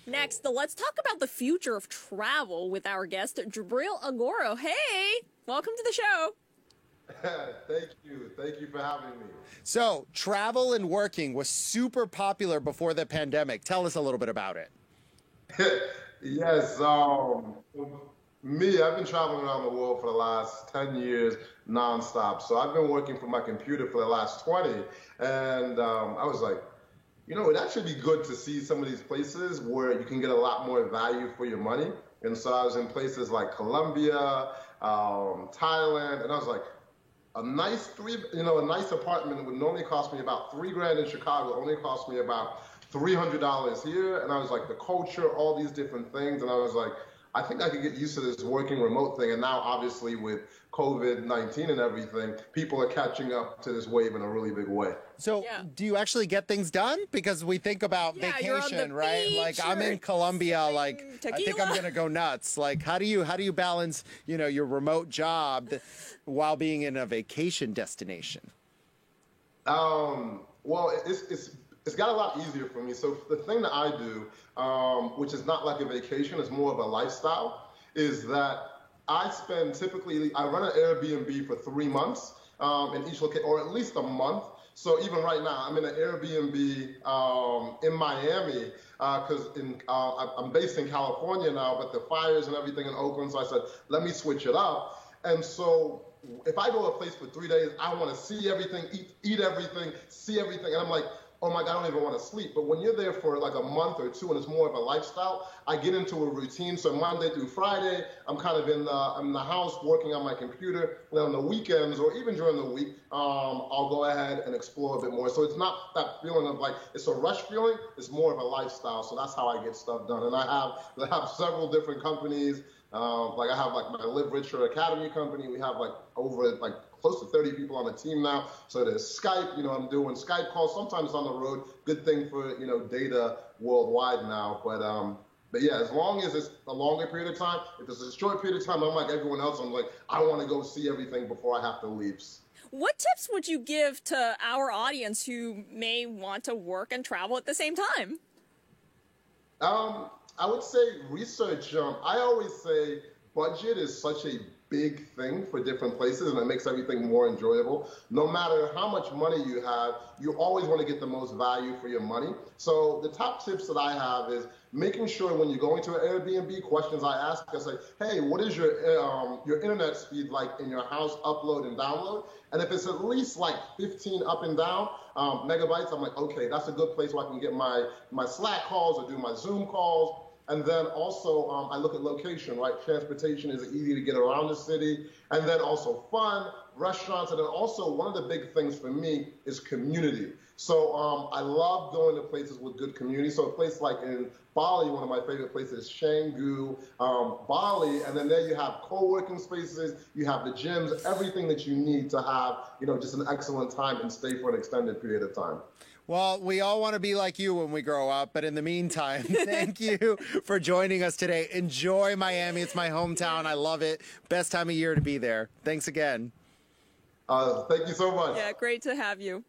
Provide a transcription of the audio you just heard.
Next, let's talk about the future of travel with our guest, Jabril Agoro. Hey, welcome to the show. Thank you. Thank you for having me. So, travel and working was super popular before the pandemic. Tell us a little bit about it. Yes, I've been traveling around the world for the last 10 years nonstop. So I've been working from my computer for the last 20. And I was like, it'd actually be good to see some of these places where you can get a lot more value for your money. And so I was in places like Colombia, Thailand, and I was like, a nice apartment would normally cost me about $3,000 in Chicago, only cost me about $300 here. And I was like, the culture, all these different things. And I was like, I think I could get used to this working remote thing. And now, obviously, with COVID-19 and everything, people are catching up to this wave in a really big way. So do you actually get things done? Because we think about vacation, right? Like I'm in Colombia, like tequila. I think I'm going to go nuts. Like how do you balance, your remote job while being in a vacation destination? Well, it's got a lot easier for me. So the thing that I do, which is not like a vacation, it's more of a lifestyle, is that I run an Airbnb for 3 months in each location, or at least a month. So even right now, I'm in an Airbnb in Miami because I'm based in California now, but the fires and everything in Oakland, so I said, let me switch it up. And so if I go to a place for 3 days, I want to see everything, eat everything, see everything. And I'm like, oh my God, I don't even want to sleep. But when you're there for like a month or two and it's more of a lifestyle, I get into a routine. So Monday through Friday, I'm kind of in the house working on my computer. And on the weekends or even during the week, I'll go ahead and explore a bit more. So it's not that feeling of like, it's a rush feeling. It's more of a lifestyle. So that's how I get stuff done. And I have several different companies. Like I have like my Live Richer Academy company. We have like over like close to 30 people on the team now. So there's Skype, I'm doing Skype calls, sometimes on the road. Good thing for, data worldwide now. But yeah, as long as it's a longer period of time, if it's a short period of time, I'm like everyone else. I'm like, I want to go see everything before I have to leave. What tips would you give to our audience who may want to work and travel at the same time? I would say research. I always say budget is such a big thing for different places, and it makes everything more enjoyable. No matter how much money you have, you always want to get the most value for your money. So the top tips that I have is making sure when you're going to an Airbnb, questions I ask, I say, hey, what is your internet speed like in your house, upload and download? And if it's at least like 15 up and down megabytes, I'm like, okay, that's a good place where I can get my Slack calls or do my Zoom calls. And then also, I look at location, right? Transportation, is it easy to get around the city? And then also fun, restaurants. And then also one of the big things for me is community. So I love going to places with good community. So a place like in Bali, one of my favorite places is Canggu, Bali. And then there you have co-working spaces, you have the gyms, everything that you need to have, just an excellent time and stay for an extended period of time. Well, we all want to be like you when we grow up. But in the meantime, thank you for joining us today. Enjoy Miami. It's my hometown. I love it. Best time of year to be there. Thanks again. Thank you so much. Yeah, great to have you.